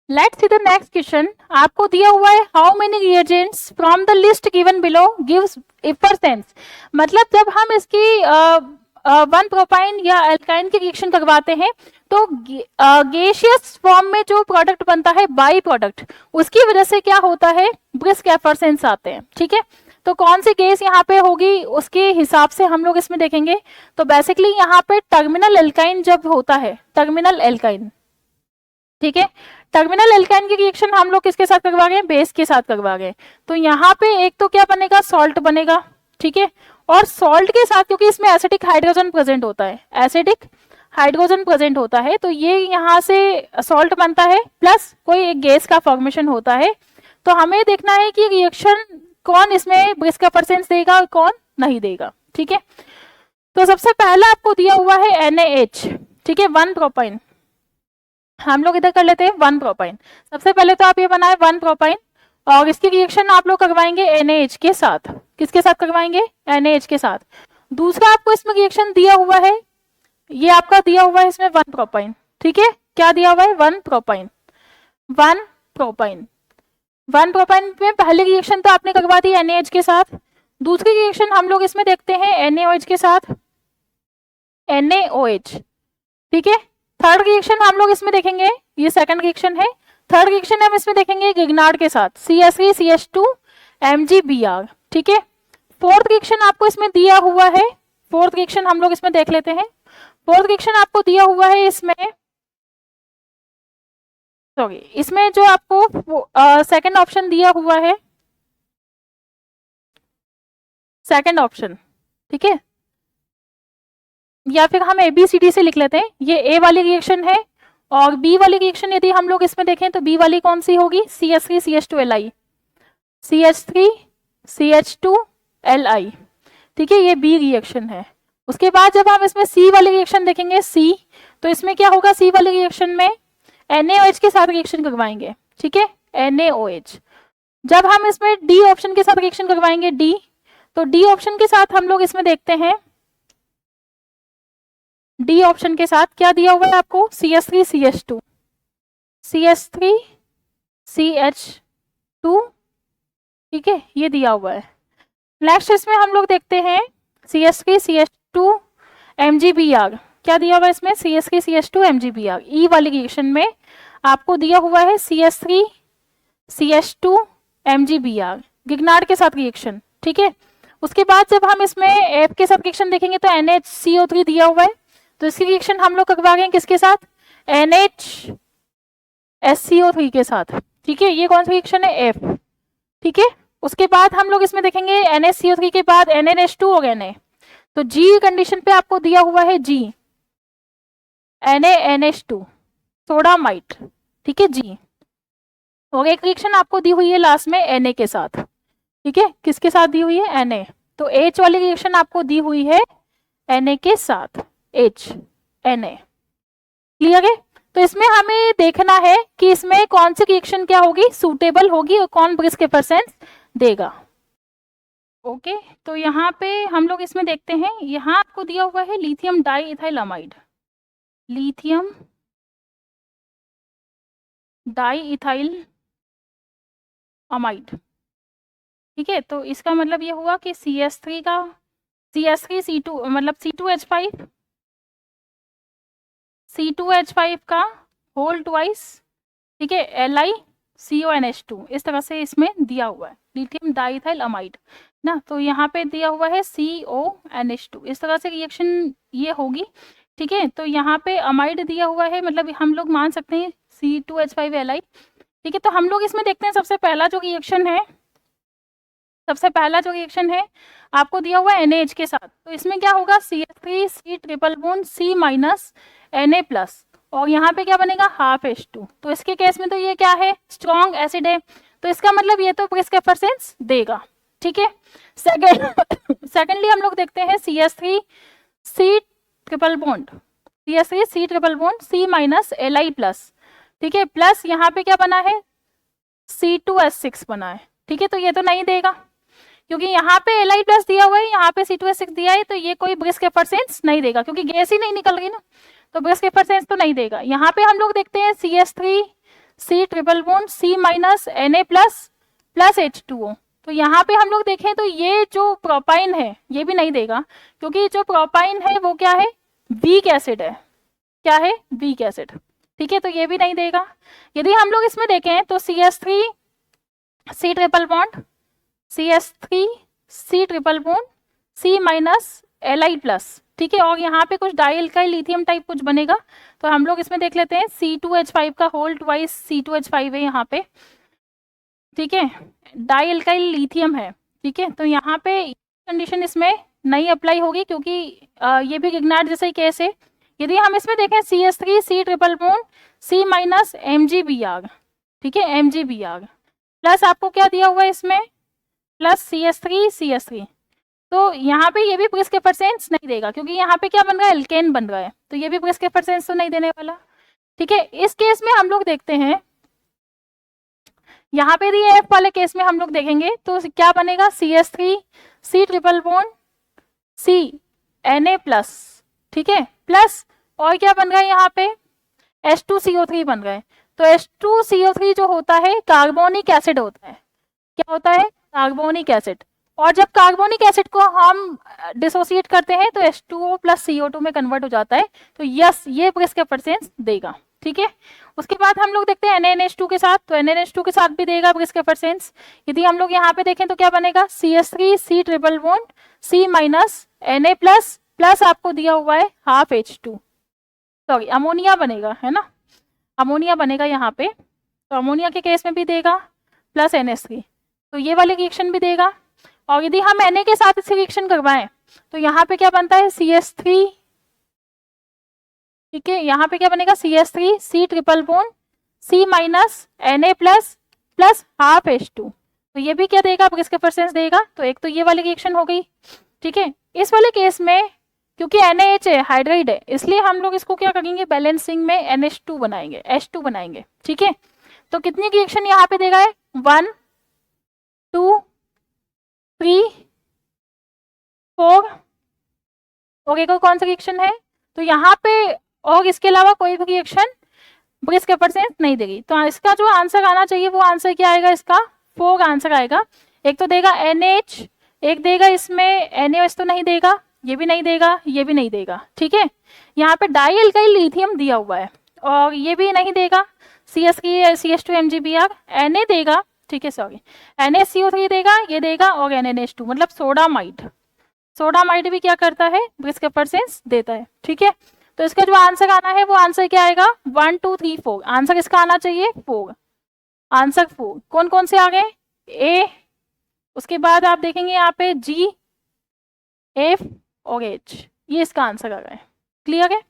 Let's see the next question. आपको दिया हुआ है how many reagents from the list given below gives percent. मतलब जब हम इसकी वन प्रोपाइन या अल्काइन की रिएक्शन करवाते हैं तो गैसियस फॉर्म में जो प्रोडक्ट बनता है बाई प्रोडक्ट, उसकी वजह से क्या होता है, ब्रिस्क एफरसेंस आते हैं। ठीक है, तो कौन सी गैस यहाँ पे होगी उसके हिसाब से हम लोग इसमें देखेंगे। तो बेसिकली यहाँ पे टर्मिनल एल्काइन जब होता है, टर्मिनल एल्काइन, ठीक है, टर्मिनल एल्काइन की रिएक्शन हम लोग किसके साथ करवा गए, बेस के साथ करवा गए। तो यहाँ पे एक तो क्या बनेगा, सॉल्ट बनेगा। ठीक है, और सॉल्ट के साथ क्योंकि इसमें एसिडिक हाइड्रोजन प्रेजेंट होता है, एसिडिक हाइड्रोजन प्रेजेंट होता है, तो ये यहाँ से सॉल्ट बनता है प्लस कोई एक गैस का फॉर्मेशन होता है। तो हमें देखना है कि रिएक्शन कौन इसमें ब्रिस्क एफरसेंस देगा और कौन नहीं देगा। ठीक है, तो सबसे पहला आपको दिया हुआ है NaH। ठीक है, 1 प्रोपाइन, हम लोग इधर कर लेते हैं 1 प्रोपाइन। सबसे पहले तो आप ये बनाए 1 प्रोपाइन और इसकी रिएक्शन आप लोग करवाएंगे NaH के साथ। किसके साथ करवाएंगे, NaH के साथ। दूसरा आपको इसमें रिएक्शन दिया हुआ है, ये आपका दिया हुआ है इसमें 1 प्रोपाइन। ठीक है, क्या दिया हुआ है, 1 प्रोपाइन। 1 प्रोपाइन, 1 प्रोपाइन में पहली रिएक्शन तो आपने करवा दी NaH के साथ। दूसरी रिएक्शन हम लोग इसमें देखते हैं NaOH के साथ, NaOH। ठीक है, थर्ड रिएक्शन हम लोग इसमें देखेंगे, ये सेकंड रिएक्शन है। थर्ड रिएक्शन हम इसमें देखेंगे गिगनार्ड के साथ, CH3CH2 MgBr। ठीक है, फोर्थ रिएक्शन आपको इसमें दिया हुआ है, फोर्थ रिएक्शन हम लोग इसमें देख लेते हैं। फोर्थ रिएक्शन आपको दिया हुआ है इसमें, सॉरी, इसमें जो आपको सेकंड ऑप्शन दिया हुआ है, सेकंड ऑप्शन। ठीक है, या फिर हम ABCD से लिख लेते हैं। ये A वाली रिएक्शन है और B वाली रिएक्शन यदि हम लोग इसमें देखें तो B वाली कौन सी होगी, CH3CH2Li, CH3CH2Li। ठीक है, ये B रिएक्शन है। उसके बाद जब हम इसमें C वाली रिएक्शन देखेंगे, C, तो इसमें क्या होगा, C वाली रिएक्शन में NaOH के साथ रिएक्शन करवाएंगे। ठीक है, NaOH। जब हम इसमें D ऑप्शन के साथ रिएक्शन करवाएंगे, D, तो D ऑप्शन के साथ हम लोग इसमें देखते हैं, D ऑप्शन के साथ क्या दिया हुआ है आपको, CH3CH2, CH3CH2। ठीक है, ये दिया हुआ है। नेक्स्ट इसमें हम लोग देखते हैं CH3CH2 MgBr, क्या दिया हुआ है इसमें, CH3CH2 MgBr। E वाली रिएक्शन में आपको दिया हुआ है CH3CH2 MgBr, गिगनार्ड के साथ रिएक्शन। ठीक है, उसके बाद जब हम इसमें F के साथ रिएक्शन देखेंगे तो NHCO3 दिया हुआ है, तो इसकी रिएक्शन हम लोग करवा रहे हैं किसके साथ, NHSCO3 के साथ। ठीक है, ये कौन सी रिएक्शन है, F। ठीक है, उसके बाद हम लोग इसमें देखेंगे NHCO3 के बाद NaNH2 और Na, तो G कंडीशन पे आपको दिया हुआ है G, NaNH2 सोडामाइट। ठीक है, G, और एक रिएक्शन आपको दी हुई है लास्ट में Na के साथ। ठीक है, किसके साथ दी हुई है, Na, तो H वाली रिएक्शन आपको दी हुई है Na के साथ, H, Na। क्लियर है, तो इसमें हमें देखना है कि इसमें कौन सी रिएक्शन क्या होगी, सूटेबल होगी और कौन ब्रिस्क एफरसेंस देगा। ओके, तो यहाँ पे हम लोग इसमें देखते हैं, यहाँ आपको दिया हुआ है lithium di ethyl amide, lithium di ethyl amide. ठीक है, तो इसका मतलब ये हुआ कि CH3 का CH3C2 मतलब C2H5 का होल ट्वाइस। ठीक है, LiCONH2, इस तरह से इसमें दिया हुआ है लिथियम डाइथाइल अमाइड ना, तो यहाँ पे दिया हुआ है CONH2, इस तरह से रिएक्शन ये होगी। ठीक है, तो यहाँ पे अमाइड दिया हुआ है, मतलब हम लोग मान सकते हैं C2H5Li। ठीक है, तो हम लोग इसमें देखते हैं सबसे पहला जो रिएक्शन है, आपको दिया हुआ है NaH के साथ, तो इसमें क्या होगा, CH3C triple bond C minus Na plus, और यहाँ पे क्या बनेगा, हाफ H2। तो इसके केस में तो ये क्या है, स्ट्रॉन्ग एसिड है, तो इसका मतलब ये तो ब्रिस्क एफरसेंस देगा। ठीक है, सेकेंडली हम लोग देखते हैं CH3C triple bond, CH3C triple bond C minus Li plus. ठीक है, प्लस यहाँ पे क्या बना है, C2H6 बना है। ठीक है, तो ये तो नहीं देगा क्योंकि यहाँ पे Li प्लस दिया हुआ है, यहाँ पे C2H6 दिया है, तो ये कोई ब्रिस्क एफरसेंस नहीं देगा क्योंकि गैस ही नहीं निकल रही ना, तो ब्रिस्क एफरसेंस तो नहीं देगा। यहाँ पे हम लोग देखते हैं C triple bond C minus Na plus plus H2O। तो यहाँ पे हम लोग देखें तो ये जो प्रोपाइन है ये भी नहीं देगा, क्योंकि जो प्रोपाइन है वो क्या है, वीक एसिड है। क्या है, वीक एसिड। ठीक है, तो ये भी नहीं देगा। यदि हम लोग इसमें देखें तो CH3 C triple bond CH3 C triple bond C minus Li plus. ठीक है, और यहाँ पे कुछ डाइल्काइल लिथियम टाइप कुछ बनेगा, तो हम लोग इसमें देख लेते हैं C2H5 का होल ट्वाइस C2H5 है यहाँ पे। ठीक है, डाइल्काइल लिथियम है। ठीक है, तो यहाँ पे कंडीशन इसमें नहीं अप्लाई होगी, क्योंकि ये भी गिग्नार्ड जैसा ही केस है। यदि हम इसमें देखें CH3 C triple bond C minus MgBr। ठीक है, MgBr प्लस आपको क्या दिया हुआ है इसमें, प्लस CH3 तो यहाँ पे ये भी प्रिस्क्रिप्शंस नहीं देगा, क्योंकि यहाँ पे क्या बन रहा है, एल्केन बन रहा है, तो ये भी प्रिस्क्रिप्शंस तो नहीं देने वाला। ठीक है, इस केस में हम लोग देखते हैं, यहाँ पे यदि एफ वाले केस में हम लोग देखेंगे तो क्या बनेगा, CH3 C triple bond C Na plus. ठीक है, प्लस और क्या बन रहा है यहाँ पे, H2CO3 बन रहा है। तो H2CO3 जो होता है कार्बोनिक एसिड होता है। क्या होता है, कार्बोनिक एसिड। और जब कार्बोनिक एसिड को हम डिसोसिएट करते हैं तो H2O प्लस CO2 में कन्वर्ट हो जाता है। तो यस, ये प्रिस्क्रिप्शंस देगा। ठीक है, उसके बाद हम लोग देखते हैं NaNH2 के साथ, तो NaNH2 के साथ भी देगा प्रिस्क्रिप्शंस। यदि हम लोग यहाँ पे देखें तो क्या बनेगा, CH3 C triple bond C minus Na plus plus आपको दिया हुआ है हाफ H2, सॉरी अमोनिया बनेगा, है ना, अमोनिया बनेगा यहाँ पे। तो अमोनिया के केस में भी देगा प्लस NH3, तो ये वाले रिएक्शन भी देगा। और यदि हम Na के साथ इस रिएक्शन करवाएं तो यहाँ पे क्या बनता है, CH3। ठीक है, यहाँ पे क्या बनेगा, CH3 C triple bond C minus Na plus plus half H2। तो ये भी क्या देगा, प्रिस्क्रिप्शंस देगा। तो एक तो ये वाली रिएक्शन हो गई। ठीक है, इस वाले केस में क्योंकि NaH है, हाइड्राइड है, इसलिए हम लोग इसको क्या करेंगे, बैलेंसिंग में NH2 बनाएंगे, H2 बनाएंगे। ठीक है, तो कितनी रिएक्शन यहाँ पे देगा है, 1 2 3 4, और एक और कौन सा रिएक्शन है, तो यहाँ पे और इसके अलावा कोई भी रिएक्शन प्रिस्क्रिप्शंस नहीं देगी। तो इसका जो आंसर आना चाहिए वो आंसर क्या आएगा, इसका 4 आंसर आएगा। एक तो देगा NH, एक देगा इसमें NaOH तो नहीं देगा, ये भी नहीं देगा, ये भी नहीं देगा। ठीक है, यहाँ पे डाइअल्काइल लिथियम दिया हुआ है और ये भी नहीं देगा, CH2MgBr, Na देगा। ठीक है, सॉरी NaCO3 देगा, ये देगा, और NaNH2 मतलब सोडामाइड। सोडामाइड भी क्या करता है, प्रिस्क्रिप्शंस देता है। ठीक है, तो इसका जो आंसर आना है वो आंसर क्या आएगा, 1 2 3 4, आंसर इसका आना चाहिए 4, आंसर 4। कौन कौन से आ गए, A, उसके बाद आप देखेंगे यहाँ पे G, F और H, ये इसका आंसर आ गया है। क्लियर है।